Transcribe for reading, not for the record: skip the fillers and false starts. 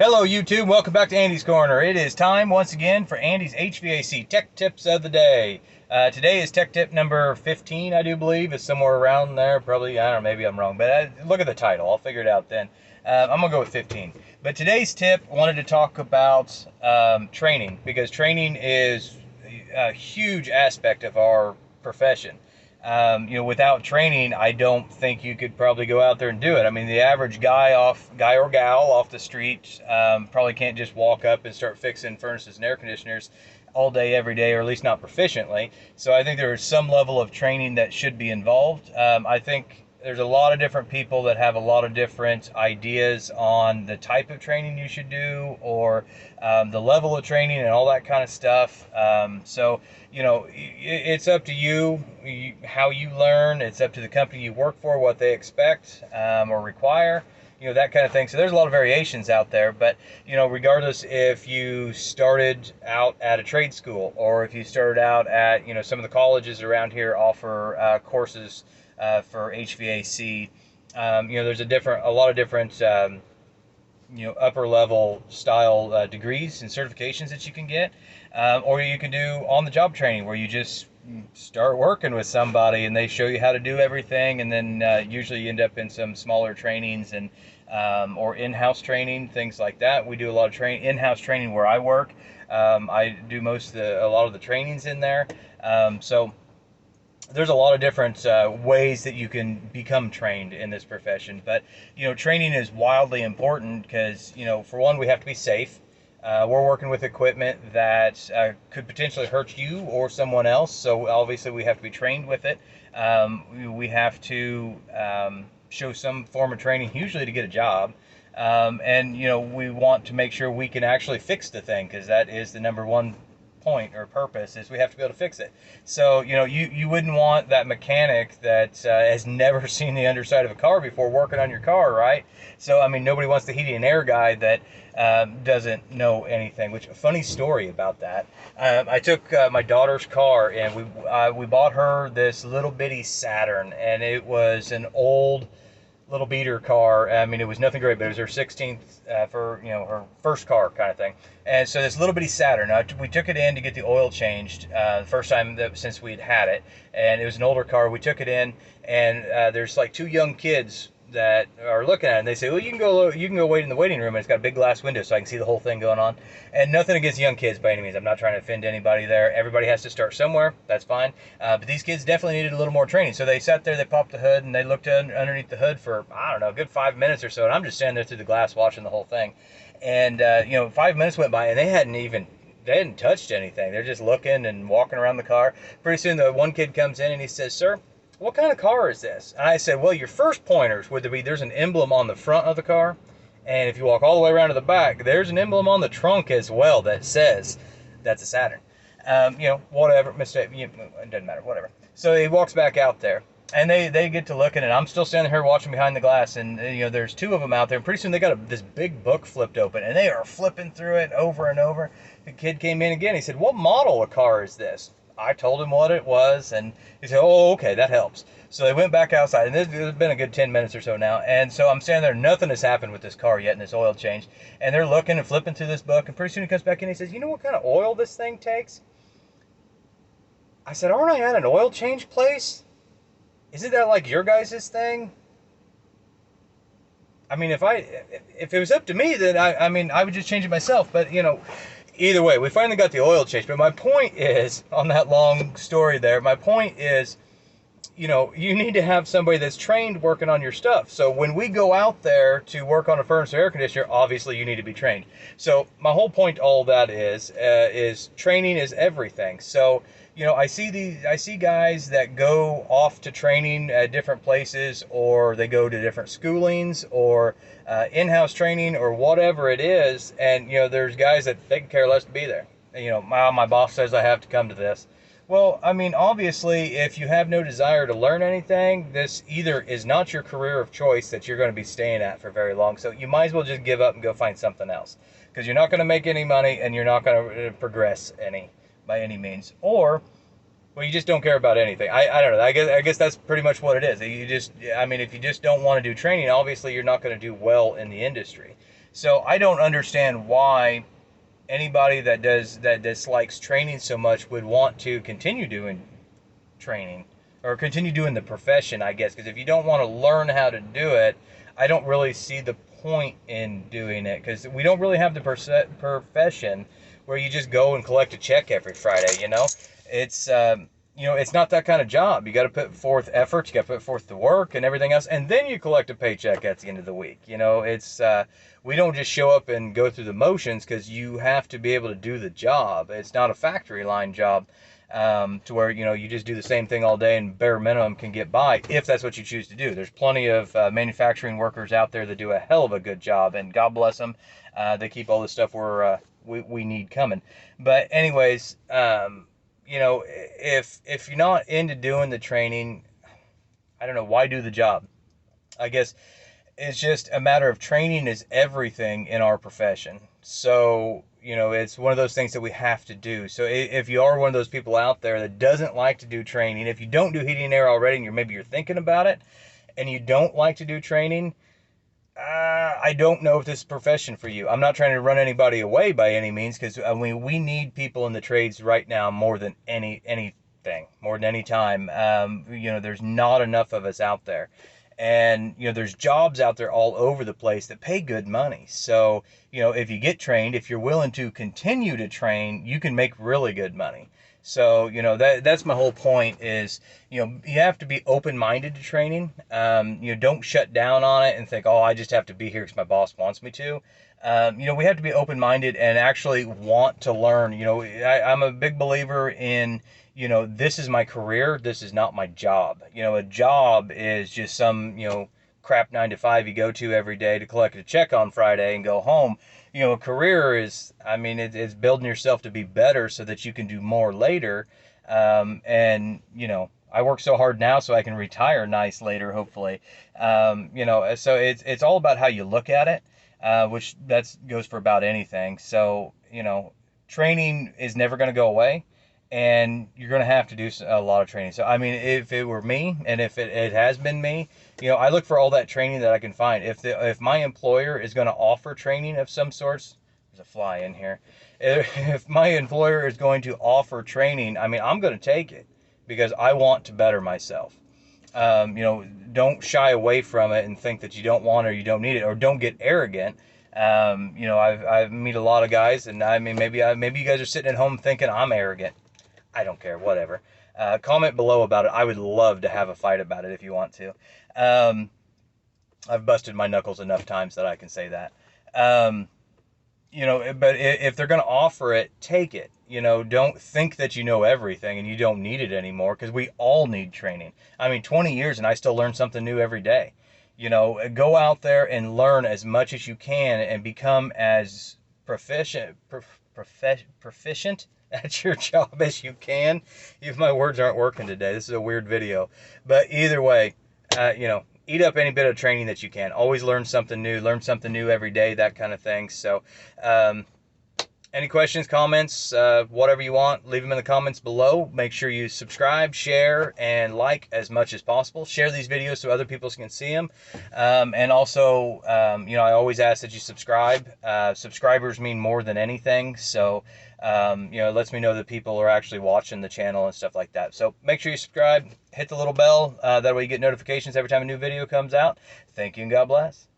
Hello YouTube, welcome back to Andy's Corner. It is time once again for Andy's HVAC Tech Tips of the day. Today is Tech Tip number 15, I do believe. It's somewhere around there, probably. I don't know, maybe I'm wrong, but look at the title. I'll figure it out then. I'm going to go with 15. But today's tip, I wanted to talk about training, because training is a huge aspect of our profession. Without training, I don't think you could probably go out there and do it. I mean, the average guy or gal off the street probably can't just walk up and start fixing furnaces and air conditioners all day, every day, or at least not proficiently. So I think there is some level of training that should be involved. I think there's a lot of different people that have a lot of different ideas on the type of training you should do, or the level of training and all that kind of stuff. It's up to you how you learn. It's up to the company you work for, what they expect or require, that kind of thing. So there's a lot of variations out there, but regardless if you started out at a trade school, or if you started out at some of the colleges around here offer courses for HVAC. There's a lot of different upper level style degrees and certifications that you can get, or you can do on the job training, where you just start working with somebody and they show you how to do everything, and then usually you end up in some smaller trainings and or in-house training, things like that. We do a lot of in-house training where I work. I do a lot of the trainings in there. So there's a lot of different ways that you can become trained in this profession. But training is wildly important because for one, we have to be safe. We're working with equipment that could potentially hurt you or someone else, so obviously we have to be trained with it. We have to show some form of training, usually to get a job. And we want to make sure we can actually fix the thing, because that is the number one point or purpose, is we have to be able to fix it. So you wouldn't want that mechanic that has never seen the underside of a car before working on your car, right? So I mean, nobody wants the heating and air guy that doesn't know anything. Which, a funny story about that, I took my daughter's car, and we bought her this little bitty Saturn, and it was an old little beater car. I mean, it was nothing great, but it was her 16th for her first car kind of thing. And so this little bitty Saturn, we took it in to get the oil changed the first time since we'd had it, and it was an older car. We took it in, and there's like two young kids that are looking at it, and they say, well, you can go wait in the waiting room, and it's got a big glass window so I can see the whole thing going on. And nothing against young kids by any means. I'm not trying to offend anybody there. Everybody has to start somewhere. That's fine. But these kids definitely needed a little more training. So they sat there, they popped the hood, and they looked underneath the hood for, I don't know, a good 5 minutes or so. And I'm just standing there through the glass watching the whole thing. And 5 minutes went by, and they hadn't touched anything. They're just looking and walking around the car. Pretty soon the one kid comes in and he says, "Sir, what kind of car is this?" And I said, "Well, your first pointers would be, there's an emblem on the front of the car, and if you walk all the way around to the back, there's an emblem on the trunk as well that says that's a Saturn." Whatever, mistake, it doesn't matter, whatever. So he walks back out there, and they get to looking, and I'm still standing here watching behind the glass, and there's two of them out there, and pretty soon they got this big book flipped open, and they are flipping through it over and over. The kid came in again. He said, "What model of car is this?" I told him what it was, and he said, "Oh, okay, that helps." So they went back outside, and it's been a good 10 minutes or so now, and so I'm standing there, nothing has happened with this car yet, and this oil change, and they're looking and flipping through this book, and pretty soon he comes back in and he says, "You know what kind of oil this thing takes?" I said, "Aren't I at an oil change place? Isn't that like your guys' thing?" I mean, if it was up to me, then I would just change it myself, but either way, we finally got the oil change. But my point is, on that long story there, my point is, you need to have somebody that's trained working on your stuff. So when we go out there to work on a furnace or air conditioner, obviously you need to be trained. So my whole point to all that is training is everything. So I see guys that go off to training at different places, or they go to different schoolings, or in-house training, or whatever it is, and there's guys that they can care less to be there. My boss says I have to come to this. Well, I mean, obviously, if you have no desire to learn anything, this either is not your career of choice that you're going to be staying at for very long. So you might as well just give up and go find something else, because you're not going to make any money, and you're not going to progress by any means. Or Well, you just don't care about anything. I don't know. I guess that's pretty much what it is. You just, I mean, if you just don't want to do training, obviously you're not going to do well in the industry. So I don't understand why anybody that dislikes training so much would want to continue doing training or continue doing the profession, I guess. Because if you don't want to learn how to do it, I don't really see the point in doing it, because we don't really have the profession where you just go and collect a check every Friday. It's not that kind of job. You got to put forth effort, you got to put forth the work and everything else, and then you collect a paycheck at the end of the week. We don't just show up and go through the motions, because you have to be able to do the job. It's not a factory line job, to where you just do the same thing all day and bare minimum can get by, if that's what you choose to do. There's plenty of manufacturing workers out there that do a hell of a good job, and God bless them. They keep all the stuff we need coming. But anyways, if you're not into doing the training, I don't know, why do the job? I guess it's just a matter of training is everything in our profession. So, it's one of those things that we have to do. So if you are one of those people out there that doesn't like to do training, if you don't do heating and air already, and maybe you're thinking about it and you don't like to do training, I don't know if this is a profession for you. I'm not trying to run anybody away by any means, because we need people in the trades right now more than anything, more than any time. There's not enough of us out there. And, there's jobs out there all over the place that pay good money. So, if you get trained, if you're willing to continue to train, you can make really good money. So, that's my whole point is, you have to be open-minded to training. Don't shut down on it and think, oh, I just have to be here because my boss wants me to. We have to be open-minded and actually want to learn. I'm a big believer in, this is my career. This is not my job. A job is just some, crap 9 to 5 you go to every day to collect a check on Friday and go home. A career is, it's building yourself to be better so that you can do more later. I work so hard now so I can retire nice later, hopefully. So it's all about how you look at it, which goes for about anything. So, training is never going to go away, and you're going to have to do a lot of training. So, if it were me, and if it has been me, I look for all that training that I can find. If my employer is going to offer training of some sorts, there's a fly in here. If my employer is going to offer training, I'm going to take it, because I want to better myself. Don't shy away from it and think that you don't want it or you don't need it, or don't get arrogant. I've met a lot of guys, and maybe you guys are sitting at home thinking I'm arrogant. I don't care, whatever. Comment below about it. I would love to have a fight about it if you want to. I've busted my knuckles enough times that I can say that. But if they're going to offer it, take it. Don't think that you know everything and you don't need it anymore, because we all need training. 20 years and I still learn something new every day. Go out there and learn as much as you can and become as proficient at your job as you can. If my words aren't working today, this is a weird video. But either way, eat up any bit of training that you can. Always learn something new every day, that kind of thing. So, any questions, comments, whatever you want, leave them in the comments below. Make sure you subscribe, share, and like as much as possible. Share these videos so other people can see them. And also, I always ask that you subscribe. Subscribers mean more than anything. So, it lets me know that people are actually watching the channel and stuff like that. So make sure you subscribe, hit the little bell. That way you get notifications every time a new video comes out. Thank you and God bless.